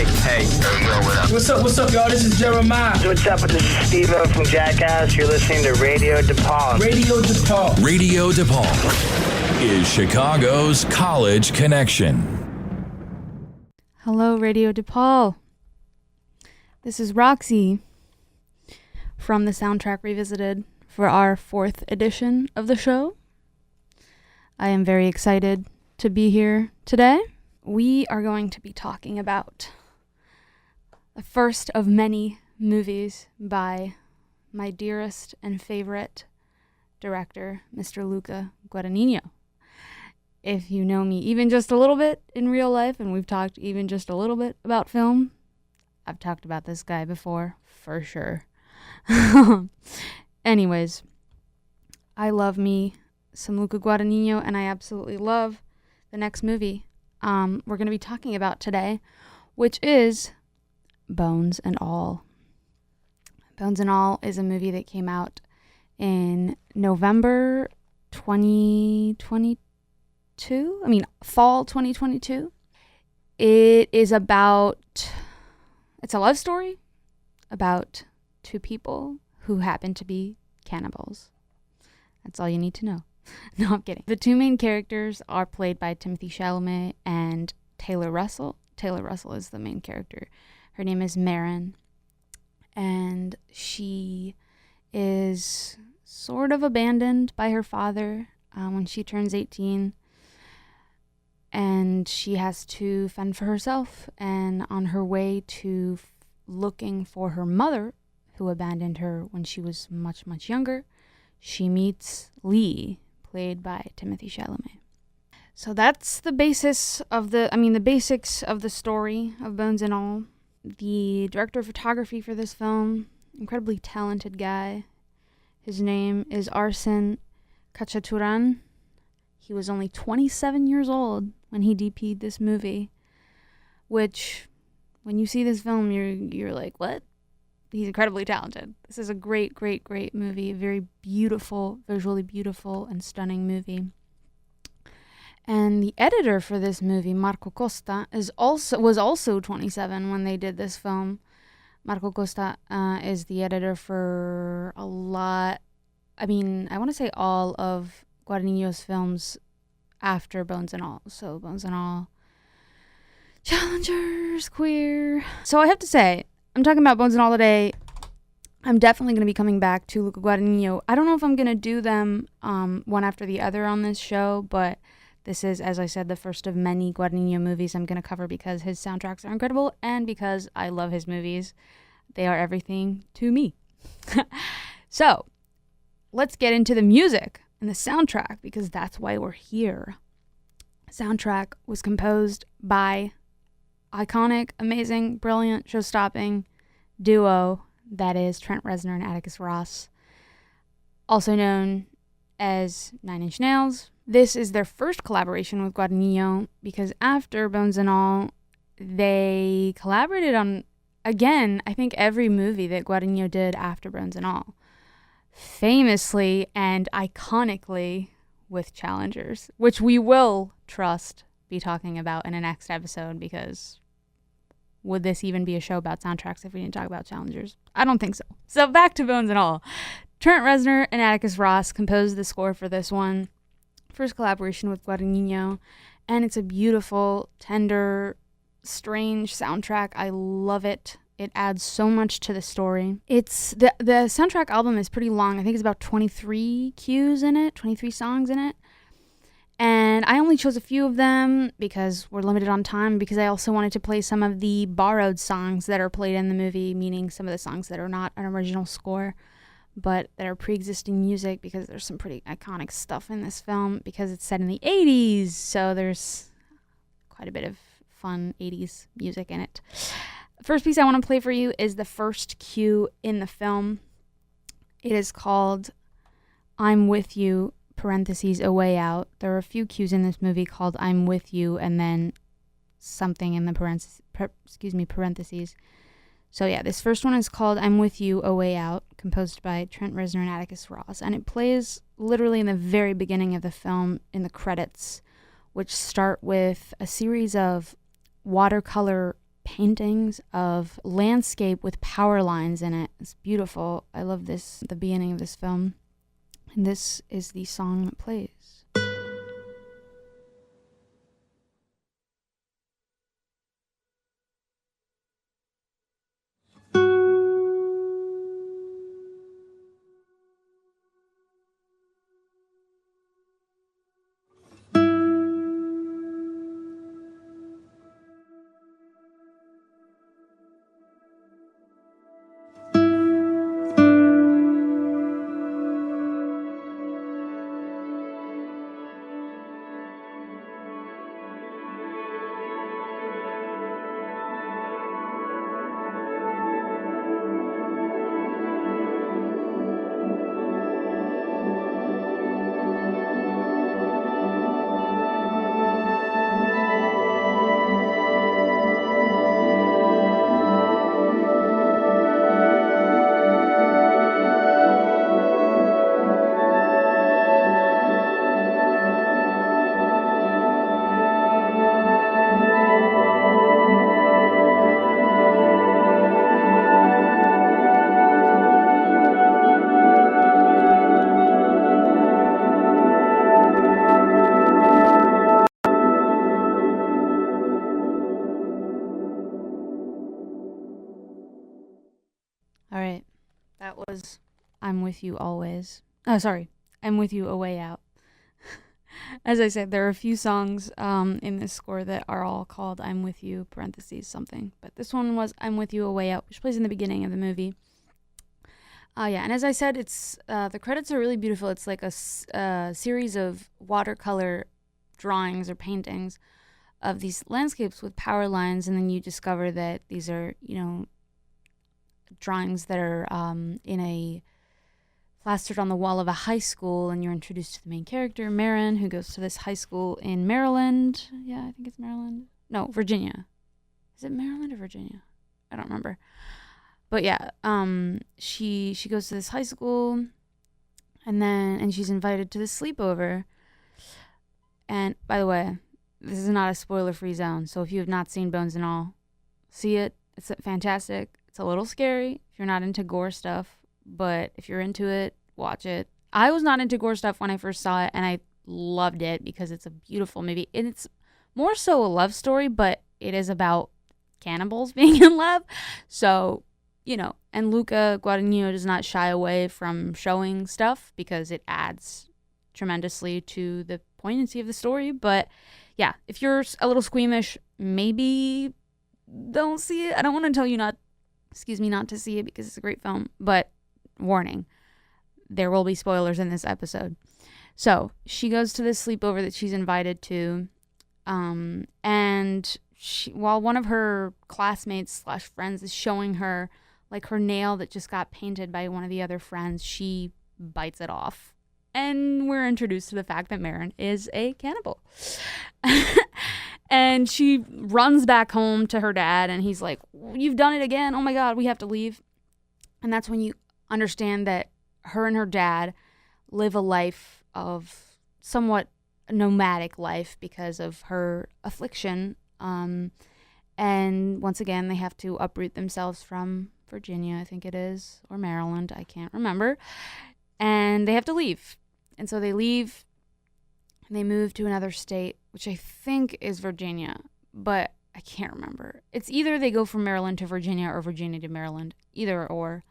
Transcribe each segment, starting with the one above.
Hey. Yo, what up? What's up, y'all? This is Jeremiah. What's up? This is Steve-O from Jackass. You're listening to Radio DePaul. Radio DePaul. Radio DePaul is Chicago's college connection. Hello, Radio DePaul. This is Roxy from the Soundtrack Revisited for our 4th edition of the show. I am very excited to be here today. We are going to be talking about the first of many movies by my dearest and favorite director, Mr. Luca Guadagnino. If you know me even just a little bit in real life, and we've talked even just a little bit about film, I've talked about this guy before, for sure. Anyways, I love me some Luca Guadagnino, and I absolutely love the next movie we're going to be talking about today, which is Bones and All. Bones and All is a movie that came out in November 2022. Fall 2022. It's a love story about two people who happen to be cannibals. That's all you need to know. No, I'm kidding. The two main characters are played by Timothée Chalamet and Taylor Russell. Taylor Russell is the main character. Her name is Marin, and she is sort of abandoned by her father when she turns 18, and she has to fend for herself. And on her way to looking for her mother, who abandoned her when she was much, much younger, she meets Lee, played by Timothée Chalamet. So that's the basics of the story of Bones and All. The director of photography for this film, incredibly talented guy. His name is Arsène Khachaturian. He was only 27 years old when he DP'd this movie, which, when you see this film, you're like, what? He's incredibly talented. This is a great, great, great movie. A very beautiful, visually beautiful and stunning movie. And the editor for this movie, Marco Costa, was also 27 when they did this film. Marco Costa is the editor for I want to say all of Guadagnino's films after Bones and All. So Bones and All, Challengers, Queer. So I have to say, I'm talking about Bones and All today. I'm definitely going to be coming back to Luca Guadagnino. I don't know if I'm going to do them one after the other on this show, but this is, as I said, the first of many Guadagnino movies I'm going to cover because his soundtracks are incredible and because I love his movies. They are everything to me. So, let's get into the music and the soundtrack because that's why we're here. The soundtrack was composed by iconic, amazing, brilliant, show-stopping duo that is Trent Reznor and Atticus Ross, also known as 9 Inch Nails. This is their first collaboration with Guadagnino because after Bones and All, they collaborated on, again, I think every movie that Guadagnino did after Bones and All. Famously and iconically with Challengers, which we will be talking about in the next episode because would this even be a show about soundtracks if we didn't talk about Challengers? I don't think so. So back to Bones and All. Trent Reznor and Atticus Ross composed the score for this one. First collaboration with Guadagnino. And it's a beautiful, tender, strange soundtrack. I love it. It adds so much to the story. It's the soundtrack album is pretty long. I think it's about 23 cues in it, 23 songs in it. And I only chose a few of them because we're limited on time, because I also wanted to play some of the borrowed songs that are played in the movie, meaning some of the songs that are not an original score, but that are pre-existing music, because there's some pretty iconic stuff in this film because it's set in the 80s, so there's quite a bit of fun 80s music in it. The first piece I want to play for you is the first cue in the film. It is called I'm With You, parentheses, A Way Out. There are a few cues in this movie called I'm With You and then something in the parentheses. So yeah, this first one is called I'm With You, A Way Out, composed by Trent Reznor and Atticus Ross. And it plays literally in the very beginning of the film in the credits, which start with a series of watercolor paintings of landscape with power lines in it. It's beautiful. I love this, the beginning of this film. And this is the song that plays. All right, that was I'm With You Always. Oh, sorry, I'm With You A Way Out. As I said, there are a few songs in this score that are all called I'm With You, parentheses, something. But this one was I'm With You A Way Out, which plays in the beginning of the movie. Yeah, and as I said, it's the credits are really beautiful. It's like a series of watercolor drawings or paintings of these landscapes with power lines, and then you discover that these are, drawings that are plastered on the wall of a high school, and you're introduced to the main character, Marin, who goes to this high school in Maryland. Yeah, I think it's Maryland. No, Virginia. Is it Maryland or Virginia? I don't remember. But yeah, she goes to this high school, and she's invited to this sleepover. And by the way, this is not a spoiler-free zone, so if you have not seen Bones and All, see it. It's fantastic. It's a little scary if you're not into gore stuff, but if you're into it, watch it. I was not into gore stuff when I first saw it, and I loved it because it's a beautiful movie. And it's more so a love story, but it is about cannibals being in love. So, and Luca Guadagnino does not shy away from showing stuff because it adds tremendously to the poignancy of the story. But yeah, if you're a little squeamish, maybe don't see it. I don't want to tell you not to see it because it's a great film, but warning, there will be spoilers in this episode. So she goes to this sleepover that she's invited to, and while one of her classmates / friends is showing her like her nail that just got painted by one of the other friends, she bites it off. And we're introduced to the fact that Marin is a cannibal. And she runs back home to her dad, and he's like, "You've done it again. Oh my God, we have to leave." And that's when you understand that her and her dad live a life of somewhat nomadic life because of her affliction. And once again, they have to uproot themselves from Virginia, I think it is, or Maryland, I can't remember. And they have to leave. And so they leave, and they move to another state, which I think is Virginia, but I can't remember. It's either they go from Maryland to Virginia or Virginia to Maryland, either or.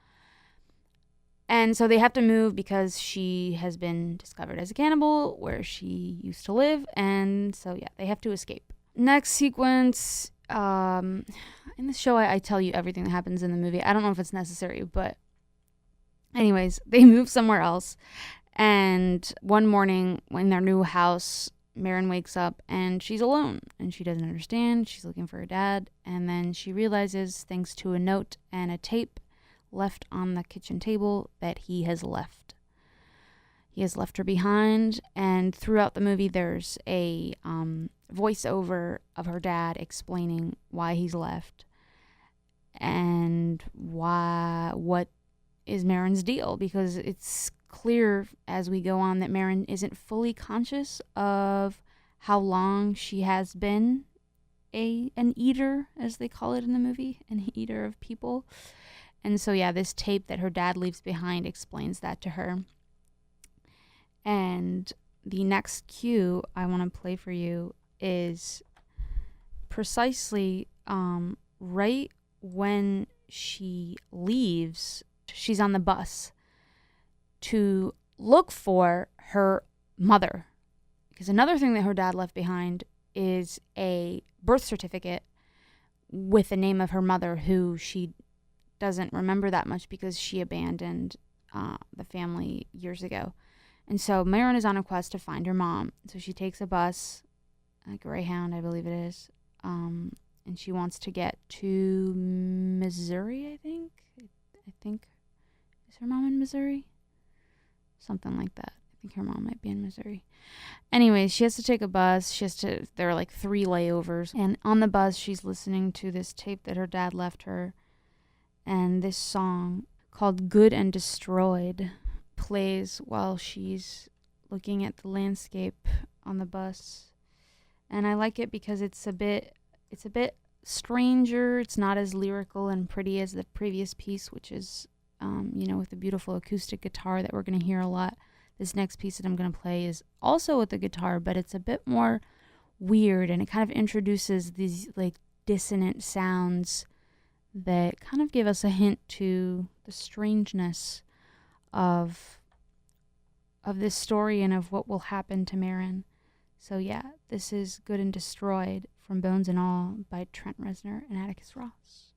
And so they have to move because she has been discovered as a cannibal where she used to live. And so, yeah, they have to escape. Next sequence, in this show, I tell you everything that happens in the movie. I don't know if it's necessary, but anyways, they move somewhere else. And one morning in their new house, Marin wakes up and she's alone and she doesn't understand. She's looking for her dad. And then she realizes, thanks to a note and a tape left on the kitchen table, that he has left. He has left her behind. And throughout the movie, there's a voiceover of her dad explaining why he's left and what is Marin's deal, because it's clear as we go on that Marin isn't fully conscious of how long she has been an eater, as they call it in the movie, an eater of people. And so, yeah, this tape that her dad leaves behind explains that to her. And the next cue I want to play for you is precisely right when she leaves. She's on the bus to look for her mother. Because another thing that her dad left behind is a birth certificate with the name of her mother, who she doesn't remember that much because she abandoned the family years ago. And so Marin is on a quest to find her mom. So she takes a bus, a Greyhound, I believe it is, and she wants to get to Missouri, I think. Is her mom in Missouri? Something like that. I think her mom might be in Missouri. Anyways, she has to take a bus. There are like 3 layovers. And on the bus, she's listening to this tape that her dad left her. And this song called Good and Destroyed plays while she's looking at the landscape on the bus. And I like it because it's a bit stranger. It's not as lyrical and pretty as the previous piece, which is, with the beautiful acoustic guitar that we're going to hear a lot. This next piece that I'm going to play is also with the guitar, but it's a bit more weird, and it kind of introduces these like dissonant sounds that kind of give us a hint to the strangeness of this story and of what will happen to Marin. So yeah, this is Good and Destroyed from Bones and All by Trent Reznor and Atticus Ross.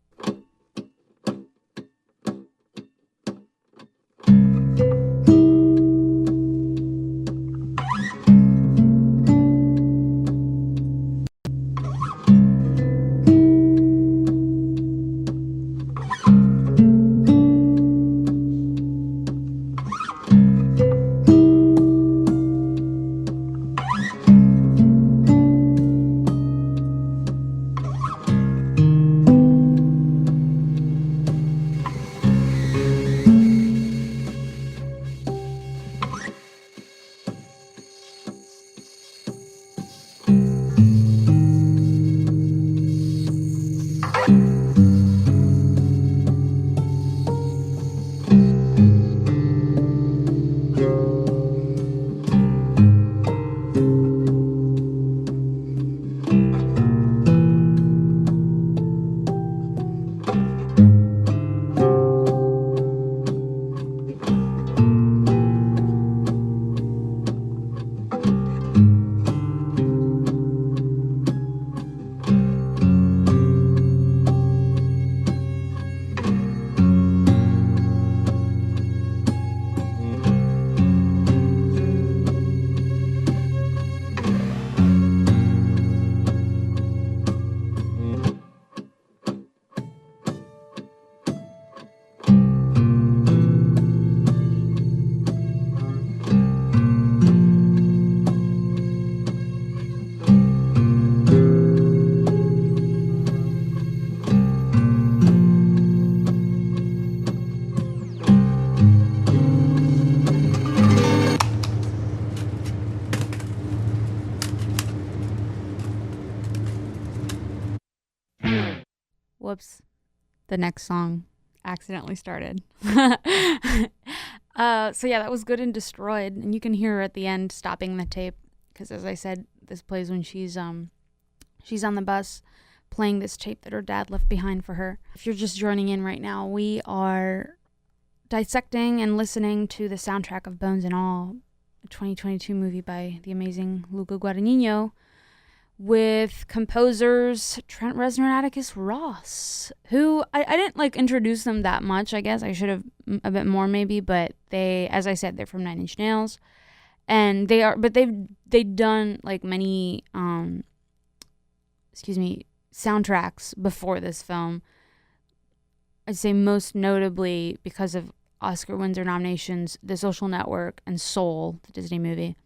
Whoops. The next song accidentally started. So yeah, that was Good and Destroyed. And you can hear her at the end stopping the tape. Because as I said, this plays when she's on the bus playing this tape that her dad left behind for her. If you're just joining in right now, we are dissecting and listening to the soundtrack of Bones and All, a 2022 movie by the amazing Luca Guadagnino, with composers Trent Reznor and Atticus Ross, who I didn't introduce them that much. I guess I should have a bit more maybe, but they, as I said, they're from Nine Inch Nails, and they've done many soundtracks before this film. I'd say most notably because of Oscar Windsor nominations, The Social Network and Soul, the Disney movie.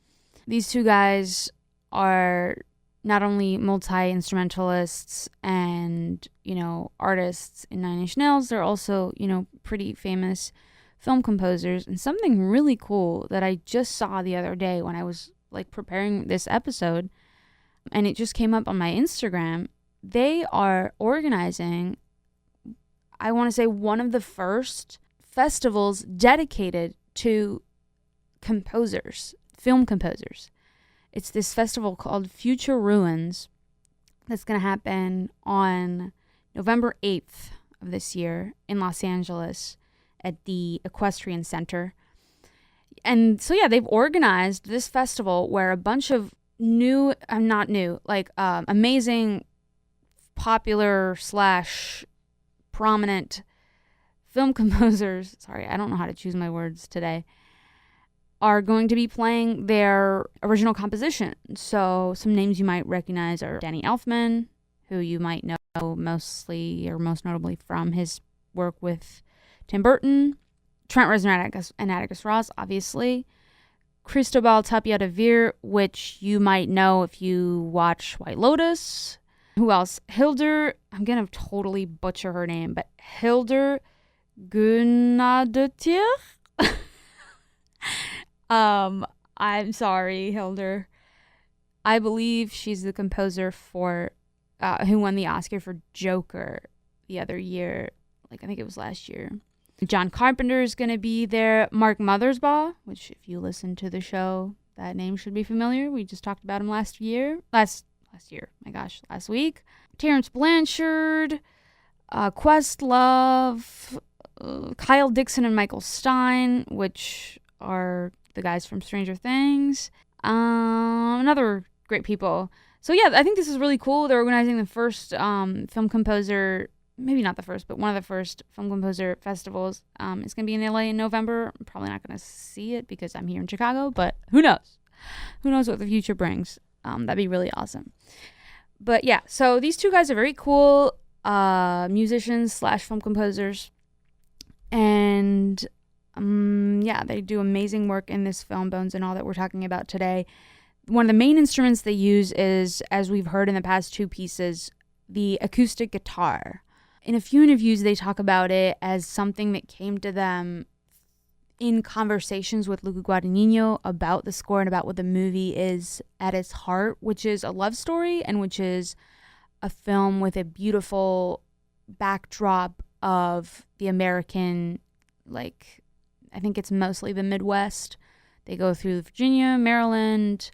These two guys are not only multi-instrumentalists and, artists in Nine Inch Nails, they're also, pretty famous film composers. And something really cool that I just saw the other day when I was preparing this episode, and it just came up on my Instagram, they are organizing, I want to say, one of the first festivals dedicated to composers, film composers. It's this festival called Future Ruins that's going to happen on November 8th of this year in Los Angeles at the Equestrian Center. And so, yeah, they've organized this festival where a bunch of amazing, popular / prominent film composers, sorry, I don't know how to choose my words today, are going to be playing their original composition. So some names you might recognize are Danny Elfman, who you might know mostly or most notably from his work with Tim Burton, Trent Reznor and Atticus Ross, obviously, Cristobal Tapia de Veer, which you might know if you watch White Lotus. Who else? Hildur, I'm going to totally butcher her name, but Hildur Guðnadóttir. I'm sorry, Hildur. I believe she's the composer for who won the Oscar for Joker the other year. I think it was last year. John Carpenter is going to be there. Mark Mothersbaugh, which if you listen to the show, that name should be familiar. We just talked about him last week. Terrence Blanchard, Questlove, Kyle Dixon and Michael Stein, which are the guys from Stranger Things. Another great people. So yeah, I think this is really cool. They're organizing the first film composer, maybe not the first, but one of the first film composer festivals. It's going to be in LA in November. I'm probably not going to see it because I'm here in Chicago, but who knows? Who knows what the future brings? That'd be really awesome. But yeah, so these two guys are very cool musicians / film composers. And yeah, they do amazing work in this film, Bones and All, that we're talking about today. One of the main instruments they use is, as we've heard in the past two pieces, the acoustic guitar. In a few interviews, they talk about it as something that came to them in conversations with Luca Guadagnino about the score and about what the movie is at its heart, which is a love story and which is a film with a beautiful backdrop of the American, I think it's mostly the Midwest. They go through Virginia, Maryland,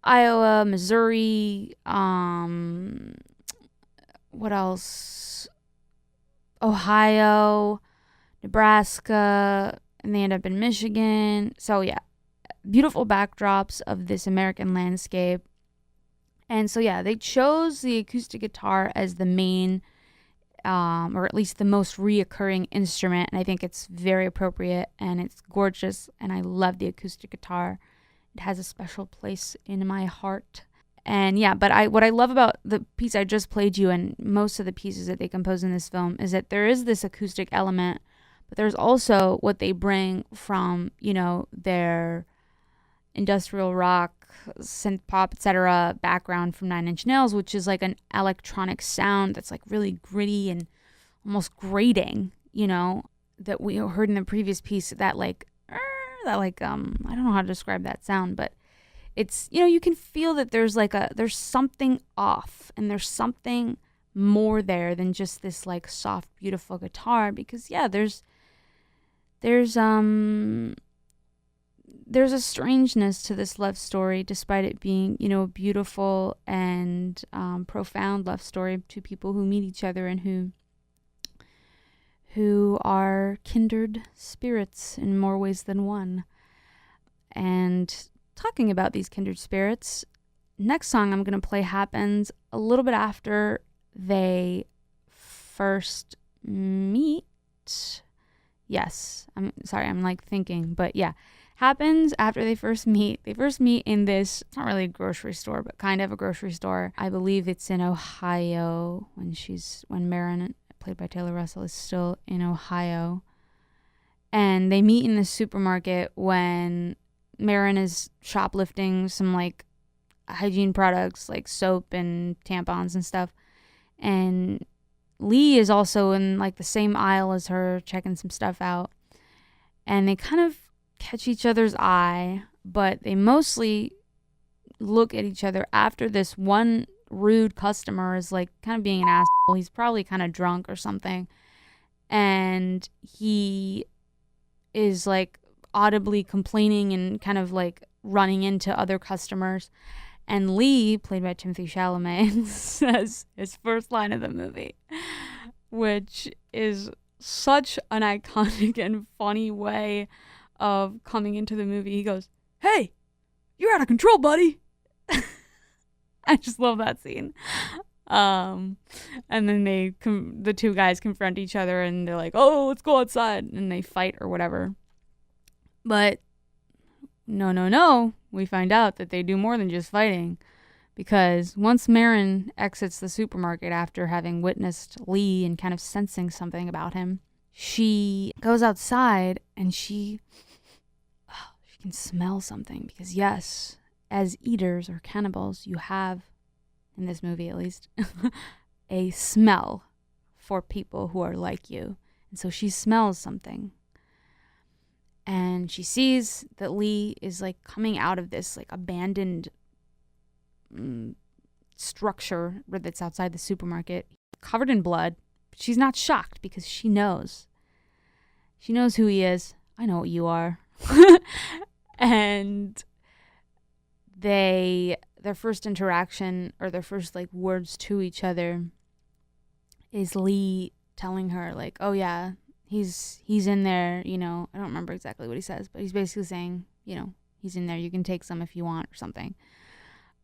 Iowa, Missouri, what else? Ohio, Nebraska, and they end up in Michigan. So yeah, beautiful backdrops of this American landscape. And so yeah, they chose the acoustic guitar as the main, or at least the most reoccurring instrument. And I think it's very appropriate and it's gorgeous. And I love the acoustic guitar. It has a special place in my heart. And yeah, but what I love about the piece I just played you and most of the pieces that they compose in this film is that there is this acoustic element, but there's also what they bring from, their industrial rock, synth pop, etc. background from Nine Inch Nails, which is like an electronic sound that's really gritty and almost grating, that we heard in the previous piece, that I don't know how to describe that sound, but it's, you can feel that there's there's something off and there's something more there than just this soft, beautiful guitar, because yeah, there's a strangeness to this love story, despite it being, a beautiful and profound love story of two people who meet each other and who are kindred spirits in more ways than one. And talking about these kindred spirits, next song I'm going to play happens a little bit after they first meet. Yes, I'm sorry, I'm thinking, but yeah, happens after they first meet. They first meet in this, it's not really a grocery store, but kind of a grocery store. I believe it's in Ohio when Marin, played by Taylor Russell, is still in Ohio. And they meet in the supermarket when Marin is shoplifting some hygiene products like soap and tampons and stuff. And Lee is also in the same aisle as her, checking some stuff out. And they kind of catch each other's eye, but they mostly look at each other after this one rude customer is like kind of being an asshole. He's probably kind of drunk or something. And he is like audibly complaining and kind of like running into other customers. And Lee, played by Timothée Chalamet, says his first line of the movie, which is such an iconic and funny way of coming into the movie. He goes, "Hey, you're out of control, buddy." I just love that scene. And then the two guys confront each other and they're like, "Oh, let's go outside," and they fight or whatever. But no, we find out that they do more than just fighting, because once Marin exits the supermarket after having witnessed Lee and kind of sensing something about him, she goes outside and she can smell something, because yes, as eaters or cannibals, you have, in this movie at least, a smell for people who are like you. And so she smells something. And she sees that Lee is like coming out of this like abandoned structure that's outside the supermarket, covered in blood. But she's not shocked, because she knows. She knows who he is. I know what you are. And their first interaction, or their first like words to each other, is Lee telling her like, "Oh yeah, he's in there, you know." I don't remember exactly what he says, but he's basically saying, you know, he's in there, you can take some if you want, or something.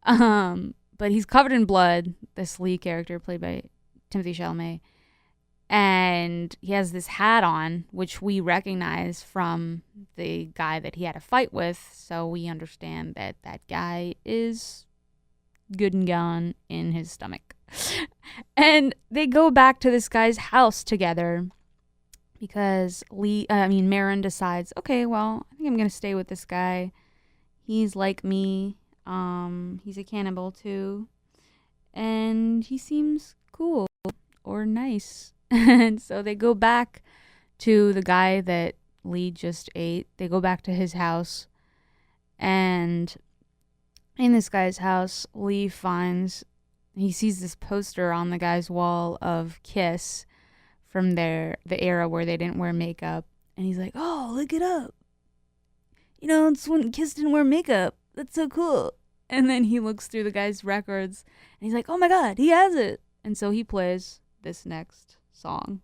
But he's covered in blood, this Lee character played by Timothée Chalamet, and he has this hat on, which we recognize from the guy that he had a fight with, so we understand that that guy is good and gone in his stomach. And they go back to this guy's house together, because Marin decides, okay, well, I think I'm going to stay with this guy. He's like me. He's a cannibal too. And he seems cool or nice. And so they go back to the guy that Lee just ate. They go back to his house. And in this guy's house, Lee he sees this poster on the guy's wall of Kiss from the era where they didn't wear makeup. And he's like, "Oh, look it up. You know, it's when Kiss didn't wear makeup. That's so cool." And then he looks through the guy's records and he's like, "Oh my God, he has it." And so he plays this next song.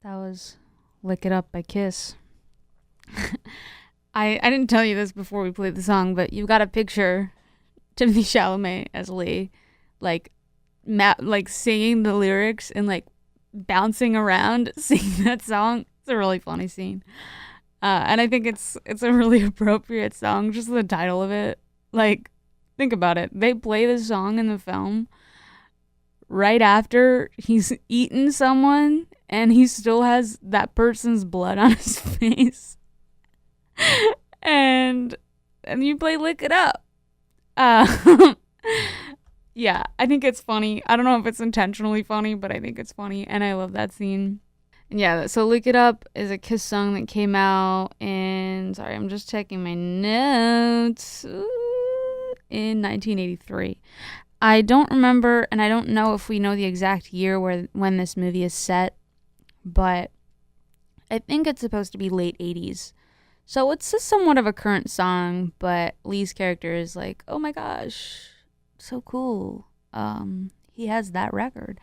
That was Lick It Up by Kiss. I didn't tell you this before we played the song, but you've got to picture Timothée Chalamet as Lee, like singing the lyrics and like bouncing around singing that song. It's a really funny scene. And I think it's a really appropriate song, just the title of it. Like, think about it. They play this song in the film right after he's eaten someone and he still has that person's blood on his face. and you play Lick It Up. Yeah, I think it's funny. I don't know if it's intentionally funny, but I think it's funny, and I love that scene. And yeah, so Lick It Up is a Kiss song that came out in, sorry, I'm just checking my notes, in 1983. I don't remember, and I don't know if we know the exact year when this movie is set, but I think it's supposed to be late 80s. So it's somewhat of a current song, but Lee's character is like, oh my gosh, so cool. He has that record.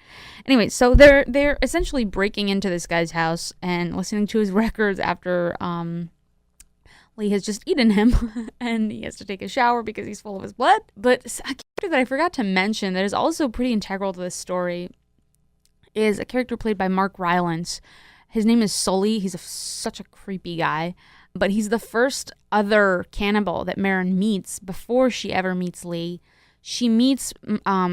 Anyway, so they're essentially breaking into this guy's house and listening to his records after Lee has just eaten him and he has to take a shower because he's full of his blood. But a character that I forgot to mention that is also pretty integral to this story is a character played by Mark Rylance. His name is Sully. He's such a creepy guy. But he's the first other cannibal that Marin meets before she ever meets Lee. She meets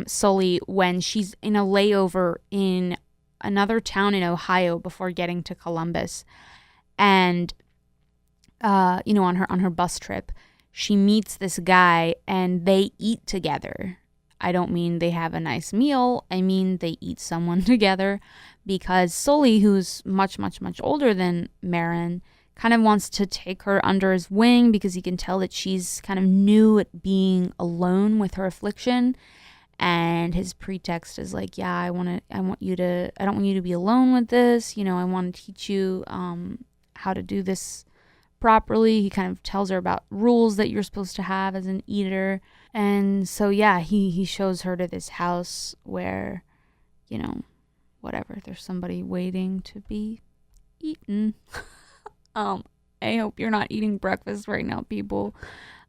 Sully when she's in a layover in another town in Ohio before getting to Columbus. And, on her bus trip, she meets this guy and they eat together. I don't mean they have a nice meal. I mean they eat someone together because Sully, who's much, much, much older than Marin, kind of wants to take her under his wing because he can tell that she's kind of new at being alone with her affliction. And his pretext is like, yeah, I don't want you to be alone with this. I want to teach you how to do this properly. He kind of tells her about rules that you're supposed to have as an eater. And so, yeah, he shows her to this house where, whatever, there's somebody waiting to be eaten. I hope you're not eating breakfast right now, people.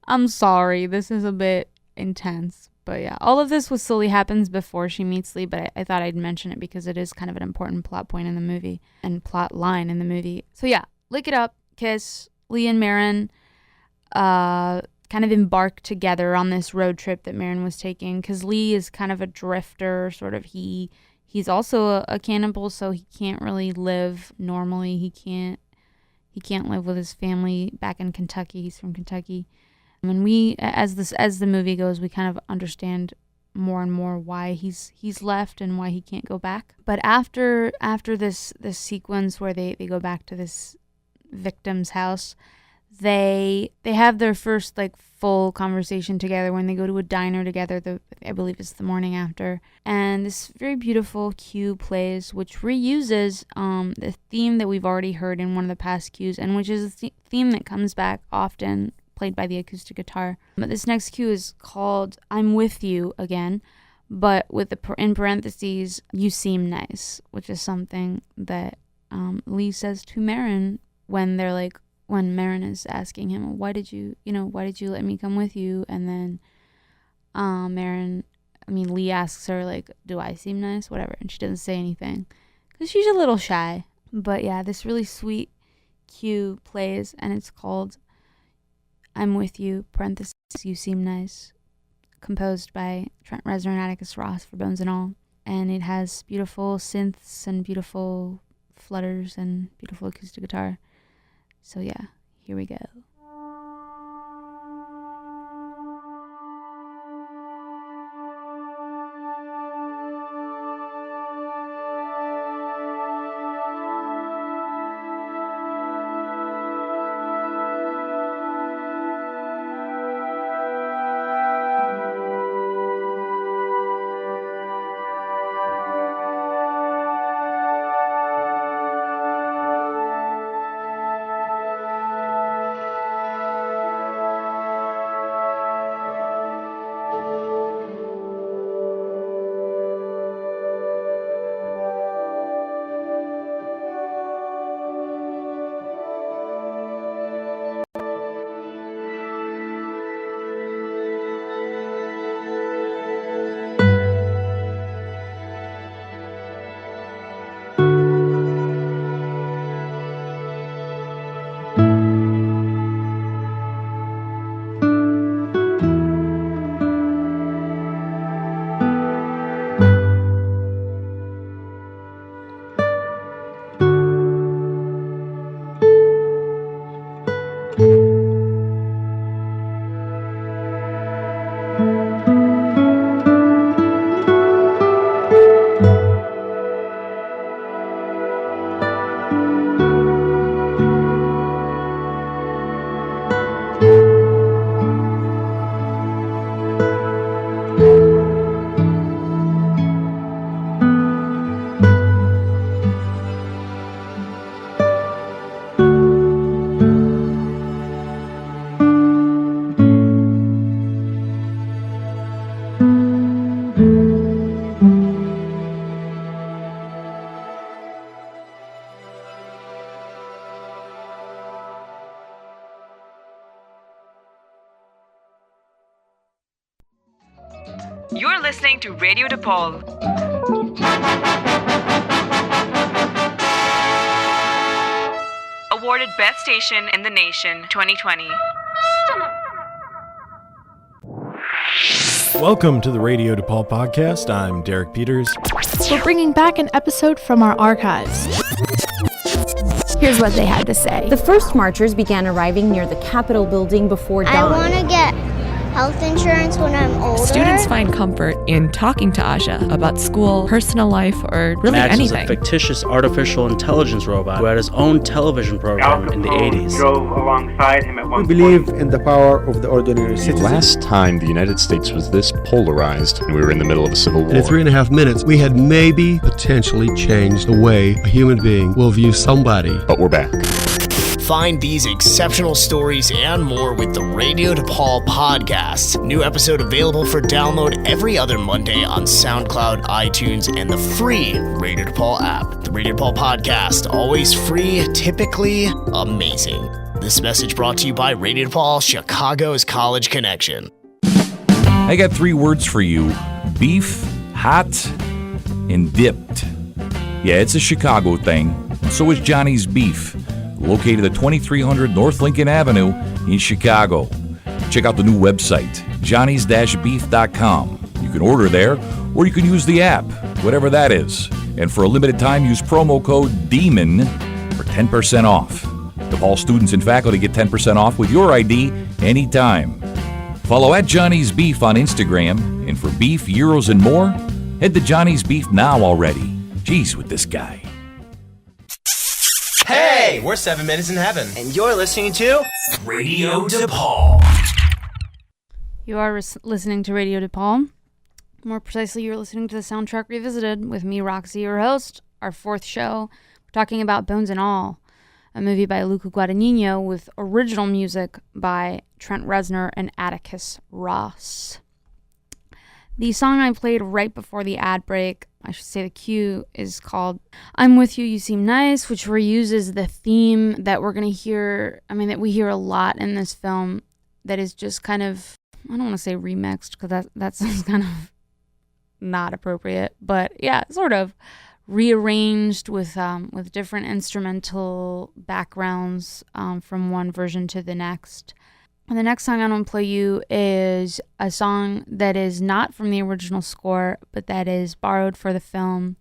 I'm sorry. This is a bit intense. But yeah, all of this with Sully happens before she meets Lee, but I thought I'd mention it because it is kind of an important plot point in the movie and plot line in the movie. So yeah, Lick It Up, Kiss, Lee and Marin kind of embark together on this road trip that Marin was taking because Lee is kind of a drifter, sort of. He's also a cannibal, so he can't really live normally. He can't live with his family back in Kentucky. He's from Kentucky. And we, as the movie goes, we kind of understand more and more why he's left and why he can't go back. But after this sequence where they go back to this victim's house, they have their first like full conversation together when they go to a diner together. I believe it's the morning after, and this very beautiful cue plays, which reuses the theme that we've already heard in one of the past cues, and which is a theme that comes back often, played by the acoustic guitar. But this next cue is called "I'm With You" again, but with in parentheses, "You seem nice," which is something that Lee says to Marin when Marin is asking him, why did you let me come with you? And then Lee asks her, like, do I seem nice? Whatever. And she doesn't say anything because she's a little shy. But yeah, this really sweet cue plays, and it's called "I'm With You," parentheses, "You Seem Nice," composed by Trent, Reznor, and Atticus Ross for Bones and All. And it has beautiful synths and beautiful flutters and beautiful acoustic guitar. So yeah, here we go. You're listening to Radio DePaul. Awarded Best Station in the Nation 2020. Welcome to the Radio DePaul podcast. I'm Derek Peters. We're bringing back an episode from our archives. Here's what they had to say. The first marchers began arriving near the Capitol building before dawn. I want to get health insurance when I'm older. Students find comfort in talking to Aja about school, personal life, or really Max anything. is a fictitious artificial intelligence robot who had his own television program in the 80s. Drove alongside him at one We believe in the power of the ordinary citizen. The last time the United States was this polarized, and we were in the middle of a civil war. In 3.5 minutes, we had maybe potentially changed the way a human being will view somebody. But we're back. Find these exceptional stories and more with the Radio DePaul podcast. New episode available for download every other Monday on SoundCloud, iTunes, and the free Radio DePaul app. The Radio DePaul podcast, always free, typically amazing. This message brought to you by Radio DePaul, Chicago's College Connection. I got 3 words for you: beef, hot, and dipped. Yeah, it's a Chicago thing. And so is Johnny's Beef, located at 2300 North Lincoln Avenue in Chicago. Check out the new website, johnnys-beef.com. You can order there, or you can use the app, whatever that is. And for a limited time, use promo code DEMON for 10% off. DePaul students and faculty get 10% off with your ID anytime. Follow at Johnny's Beef on Instagram, and for beef, gyros, and more, head to Johnny's Beef now already. Jeez, with this guy. Hey, we're 7 Minutes in Heaven, and you're listening to Radio DePaul. You are listening to Radio DePaul. More precisely, you're listening to the Soundtrack Revisited with me, Roxy, your host. Our 4th show, we're talking about Bones and All, a movie by Luca Guadagnino with original music by Trent Reznor and Atticus Ross. The song I played right before the ad break, I should say the cue, is called I'm With You, You Seem Nice, which reuses the theme that we're going to hear, that we hear a lot in this film that is just kind of, I don't want to say remixed because that sounds kind of not appropriate, but yeah, sort of rearranged with different instrumental backgrounds from one version to the next. And the next song I'm going to play you is a song that is not from the original score, but that is borrowed for the film,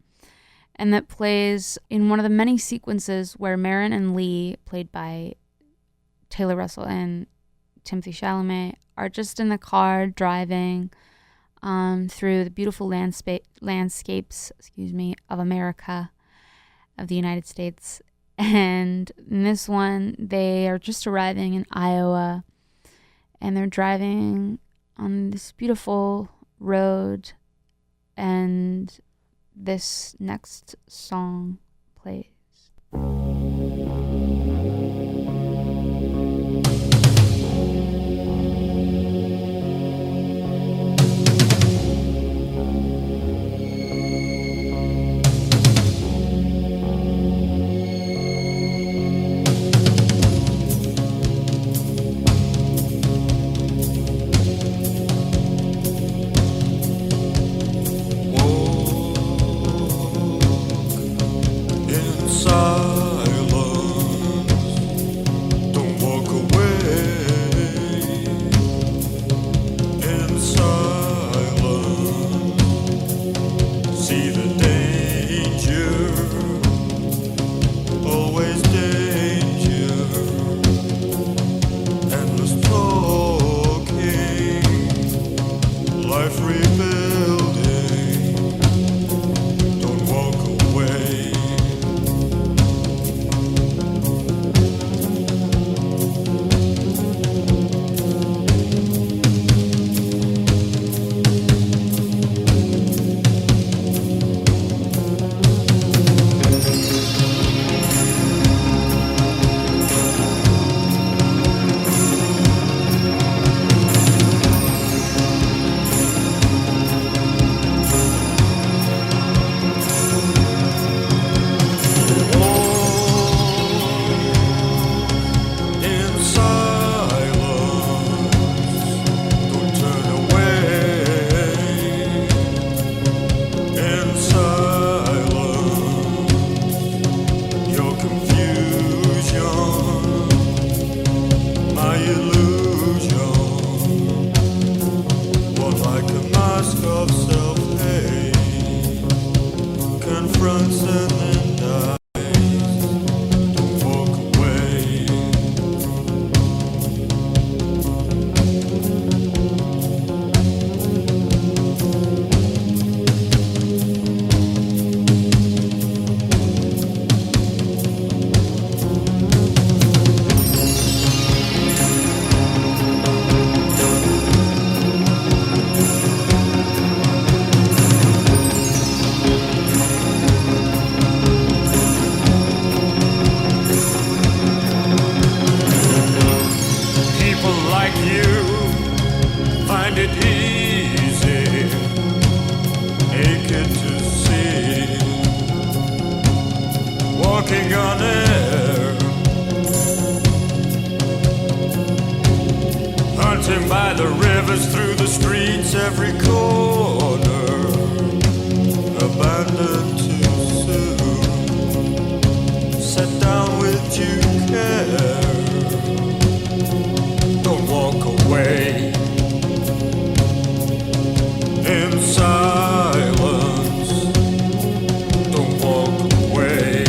and that plays in one of the many sequences where Marin and Lee, played by Taylor Russell and Timothée Chalamet, are just in the car driving through the beautiful landscapes of America, of the United States. And in this one, they are just arriving in Iowa, and they're driving on this beautiful road, and this next song plays. like you find it easy, naked to see, walking on air, hunting by the rivers, through the streets, every corner, abandoned too soon, set down with due care. Don't walk away in silence. Don't walk away.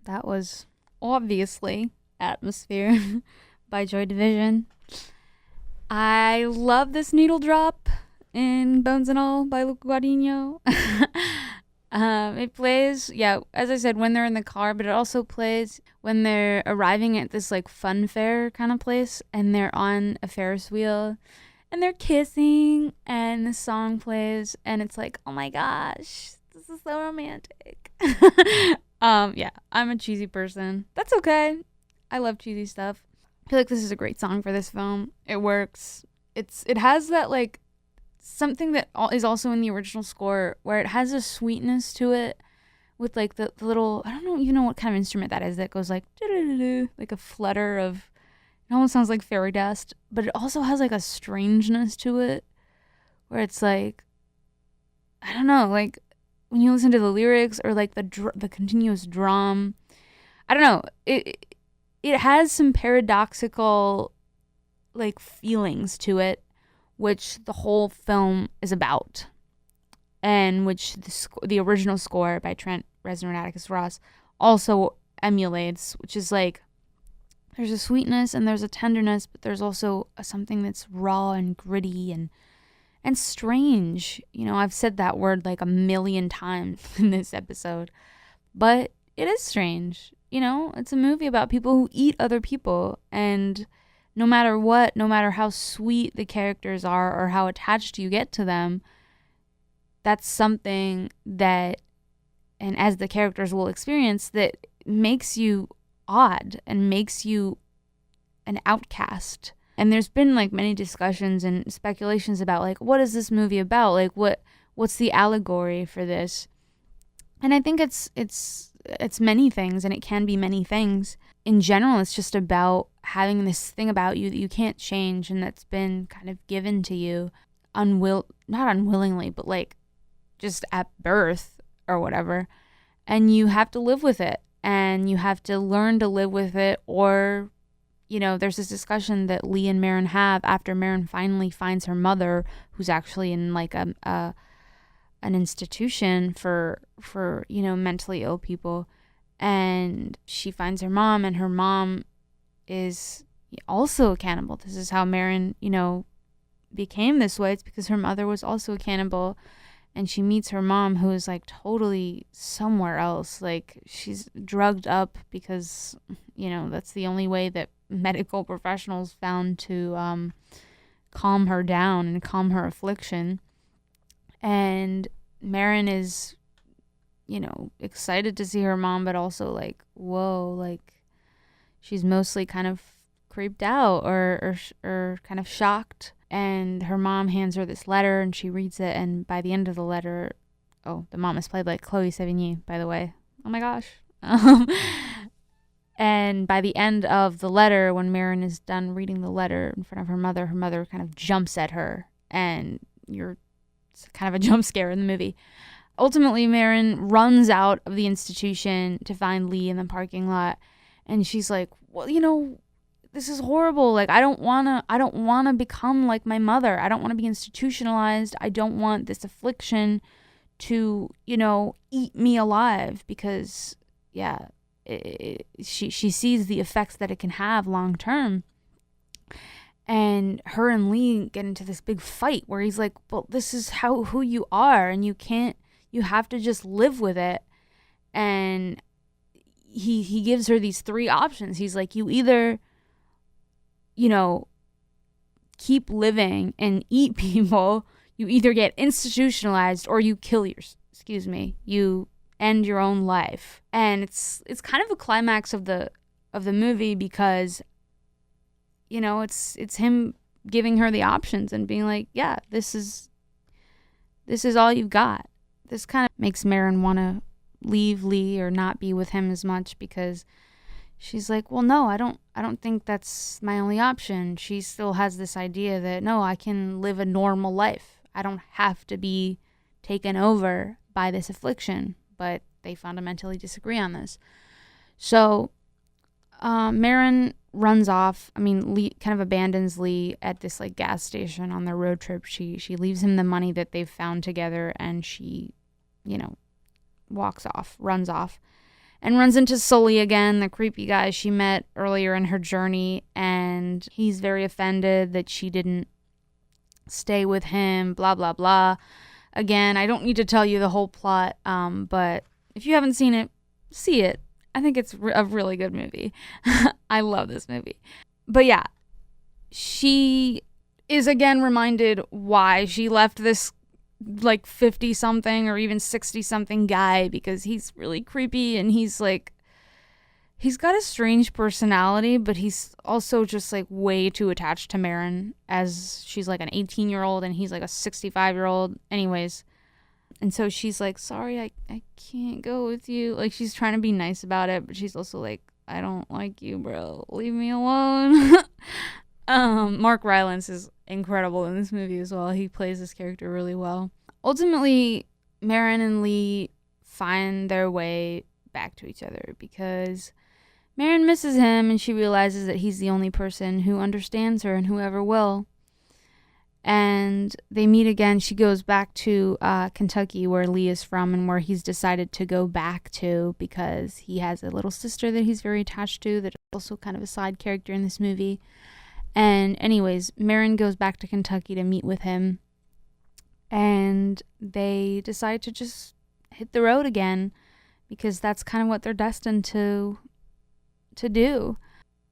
That was obviously Atmosphere by Joy Division. I love this needle drop in Bones and All by Luca Guadagnino. It plays, as I said, when they're in the car, but it also plays when they're arriving at this like fun fair kind of place and they're on a Ferris wheel and they're kissing and the song plays and it's like, oh my gosh, this is so romantic. I'm a cheesy person. That's okay. I love cheesy stuff. I feel like this is a great song for this film. It works. It has that like something that is also in the original score where it has a sweetness to it with like the little, I don't know, you know what kind of instrument that is that goes like like a flutter of, it almost sounds like fairy dust, but it also has like a strangeness to it where it's like, I don't know, like when you listen to the lyrics or like the continuous drum, I don't know, it has some paradoxical like feelings to it, which the whole film is about, and which the original score by Trent, Reznor and Atticus Ross also emulates, which is like there's a sweetness and there's a tenderness, but there's also something that's raw and gritty and strange. You know, I've said that word like a million times in this episode, but it is strange. You know, it's a movie about people who eat other people, and no matter what, no matter how sweet the characters are or how attached you get to them, that's something that, and as the characters will experience, that makes you odd and makes you an outcast. And there's been like many discussions and speculations about like, what is this movie about? Like what's the allegory for this? And I think it's many things, and it can be many things. In general, it's just about having this thing about you that you can't change and that's been kind of given to you not unwillingly, but like just at birth or whatever. And you have to live with it, and you have to learn to live with it, or you know, there's this discussion that Lee and Marin have after Marin finally finds her mother, who's actually in like an institution for you know, mentally ill people, and she finds her mom, and her mom is also a cannibal. This is how Marin, you know, became this way. It's because her mother was also a cannibal, and she meets her mom, who is like totally somewhere else. Like she's drugged up because, you know, that's the only way that medical professionals found to calm her down and calm her affliction. And Marin is, you know, excited to see her mom, but also like, whoa, like she's mostly kind of creeped out or kind of shocked. And her mom hands her this letter, and she reads it, and by the end of the letter, oh, the mom is played by Chloe Sevigny, by the way. Oh my gosh. And by the end of the letter, when Marin is done reading the letter in front of her mother kind of jumps at her, and it's kind of a jump scare in the movie. Ultimately, Marin runs out of the institution to find Lee in the parking lot. And she's like, well, this is horrible. Like, I don't want to become like my mother. I don't want to be institutionalized. I don't want this affliction to, eat me alive, because, yeah, she sees the effects that it can have long term. And her and Lee get into this big fight where he's like, well, this is who you are, and you have to just live with it. And he gives her these 3 options. He's like, you either, keep living and eat people, you either get institutionalized, or you you end your own life. And it's kind of a climax of the movie, because it's him giving her the options and being like, yeah, this is all you've got. This kind of makes Marin want to leave Lee or not be with him as much, because she's like, well, no, I don't think that's my only option. She still has this idea that, no, I can live a normal life. I don't have to be taken over by this affliction. But they fundamentally disagree on this. So Marin runs off. Lee kind of abandons Lee at this like gas station on their road trip. She leaves him the money that they've found together, and she, runs off, and runs into Sully again, the creepy guy she met earlier in her journey, and he's very offended that she didn't stay with him, blah, blah, blah. Again, I don't need to tell you the whole plot, but if you haven't seen it, see it. I think it's a really good movie. I love this movie. But yeah, she is again reminded why she left this like 50-something or even 60-something guy, because he's really creepy, and he's got a strange personality, but he's also just like way too attached to Marin, as she's like an 18-year-old and he's like a 65-year-old anyways. And so she's like, sorry, I can't go with you. Like, she's trying to be nice about it, but she's also like, I don't like you, bro. Leave me alone. Mark Rylance is incredible in this movie as well. He plays this character really well. Ultimately, Marin and Lee find their way back to each other, because Marin misses him, and she realizes that he's the only person who understands her and who ever will. And they meet again. She goes back to Kentucky, where Lee is from, and where he's decided to go back to, because he has a little sister that he's very attached to, that is also kind of a side character in this movie. And anyways, Marin goes back to Kentucky to meet with him, and they decide to just hit the road again, because that's kind of what they're destined to do.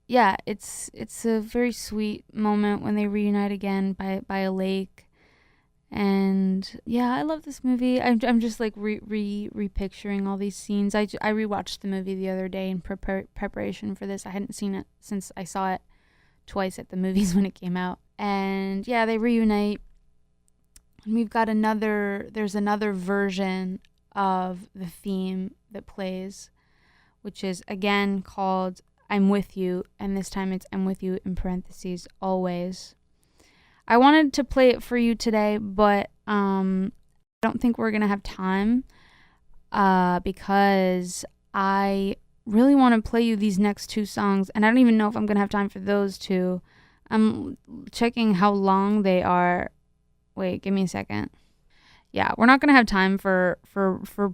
Yeah, it's a very sweet moment when they reunite again by a lake. And yeah, I love this movie. I'm just like repicturing all these scenes. I rewatched the movie the other day in preparation for this. I hadn't seen it since I saw it twice at the movies when it came out. And yeah, they reunite. And we've got there's another version of the theme that plays, which is again called I'm With You, and this time it's I'm With You in parentheses always. I wanted to play it for you today, but I don't think we're going to have time because I really want to play you these next 2 songs, and I don't even know if I'm going to have time for those 2. I'm checking how long they are. Wait, give me a second. Yeah, we're not going to have time for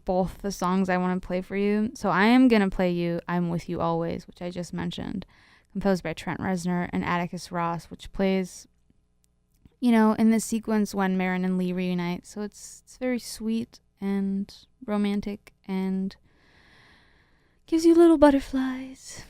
both the songs I want to play for you. So I am going to play you I'm With You Always, which I just mentioned, composed by Trent Reznor and Atticus Ross, which plays, in this sequence when Marin and Lee reunite. So it's very sweet and romantic and gives you little butterflies.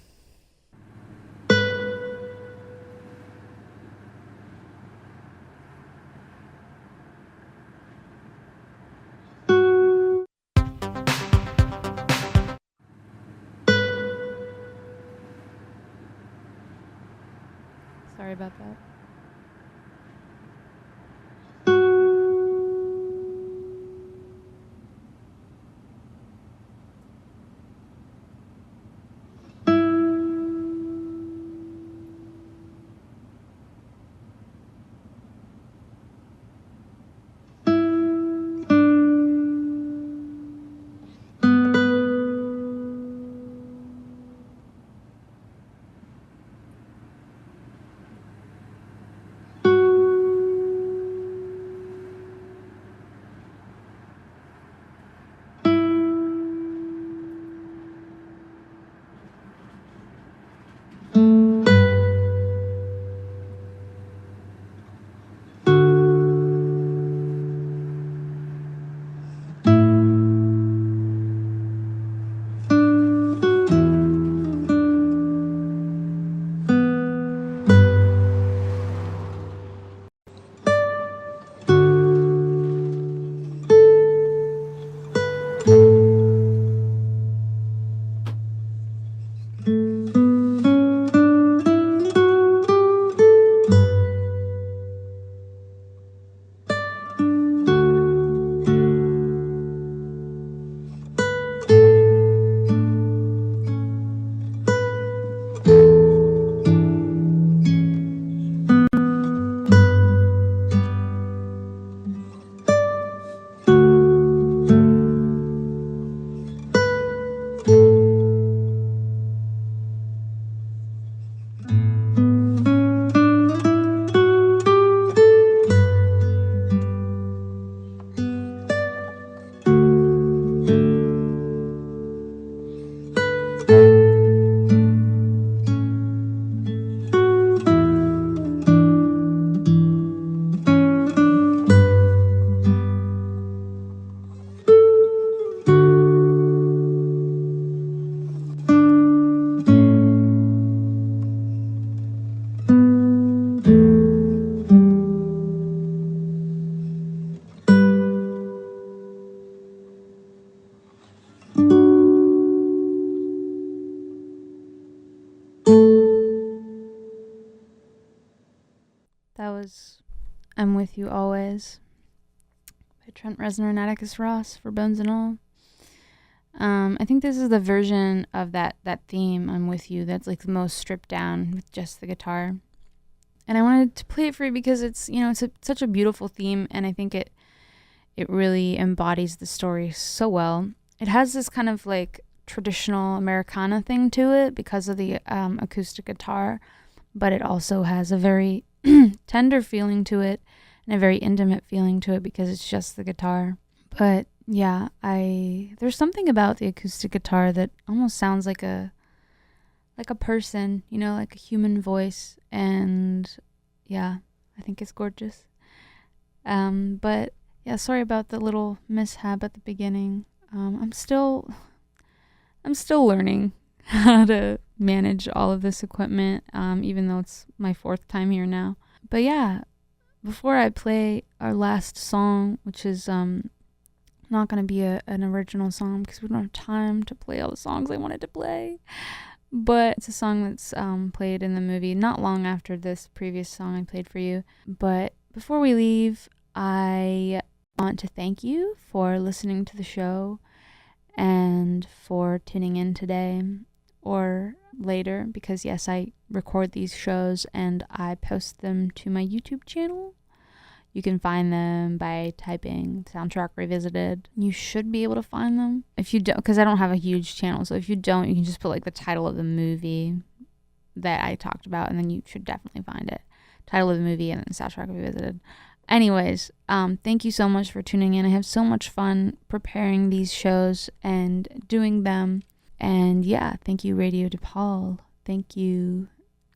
Sorry about that. was I'm With You Always by Trent, Reznor, and Atticus Ross for Bones and All. I think this is the version of that theme, I'm With You, that's like the most stripped down with just the guitar. And I wanted to play it for you because it's, it's such a beautiful theme, and I think it really embodies the story so well. It has this kind of like traditional Americana thing to it because of the acoustic guitar, but it also has a very tender feeling to it and a very intimate feeling to it because it's just the guitar. But yeah, there's something about the acoustic guitar that almost sounds like a person, like a human voice, and yeah, I think it's gorgeous. But yeah, sorry about the little mishap at the beginning. I'm still learning how to manage all of this equipment, even though it's my 4th time here now. But yeah, before I play our last song, which is not going to be an original song because we don't have time to play all the songs I wanted to play, but it's a song that's played in the movie not long after this previous song I played for you. But before we leave, I want to thank you for listening to the show and for tuning in today or later, because yes, I record these shows and I post them to my YouTube channel. You can find them by typing Soundtrack Revisited. You should be able to find them. If you don't, because I don't have a huge channel, so if you don't, you can just put like the title of the movie that I talked about, and then you should definitely find it. Title of the movie and then Soundtrack Revisited. Anyways, thank you so much for tuning in. I have so much fun preparing these shows and doing them. And yeah, thank you, Radio DePaul. Thank you,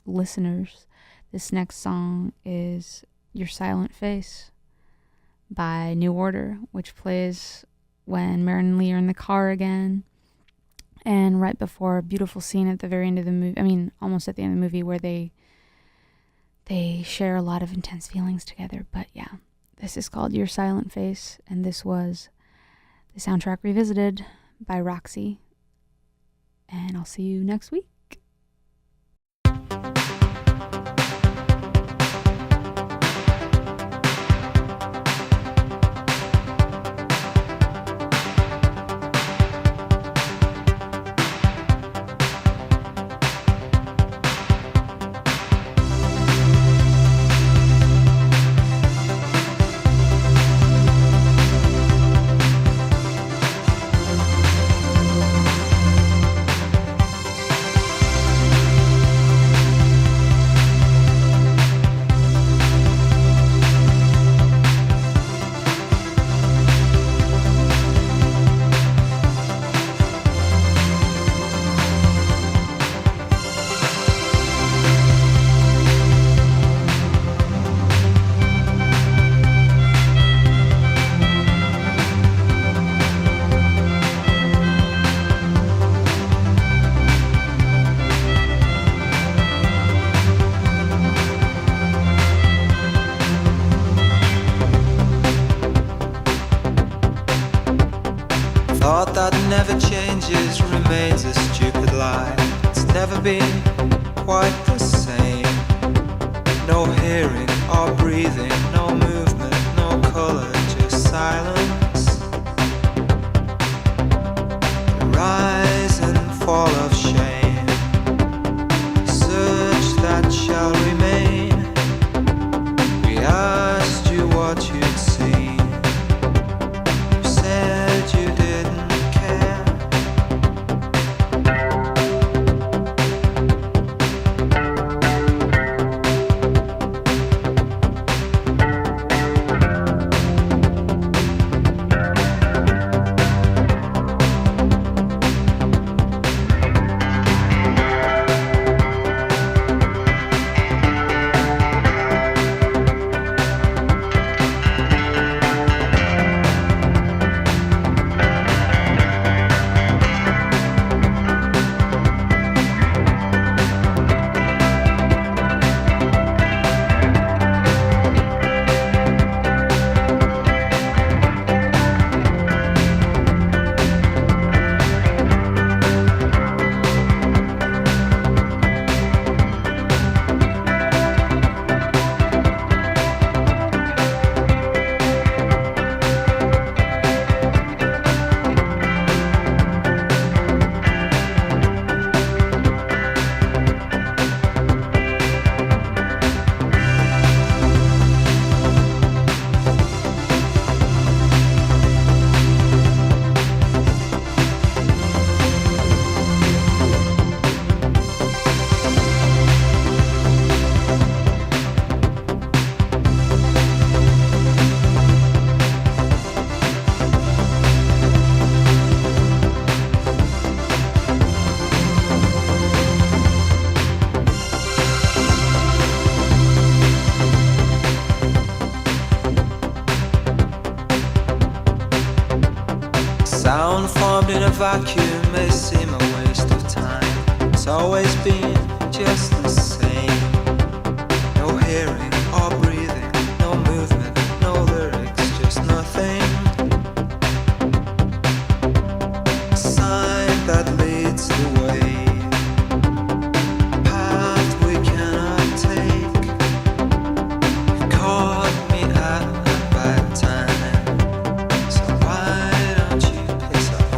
listeners. This next song is Your Silent Face by New Order, which plays when Maren and Lee are in the car again, and right before a beautiful scene at the very end of the movie, almost at the end of the movie, where they share a lot of intense feelings together. But yeah, this is called Your Silent Face, and this was the Soundtrack Revisited by Roxy, and I'll see you next week. Thought that never changes remains a stupid lie. It's never been quite the same. No hearing or breathing, no movement, no color, just silence. The rise and fall of shame, search that shall remain. We asked you what you'd seen. You said you didn't care. vacuum may seem a waste of time. It's always been just the same. No hearing or breathing, no movement, no lyrics, just nothing. A sign that leads the way, path we cannot take. You caught me at a bad time, so why don't you piss off?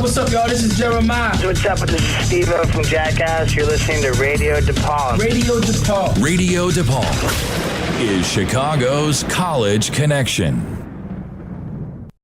What's up, y'all? This is Jeremiah. What's up? This is Steve from Jackass. You're listening to Radio DePaul. Radio DePaul. Radio DePaul is Chicago's college connection.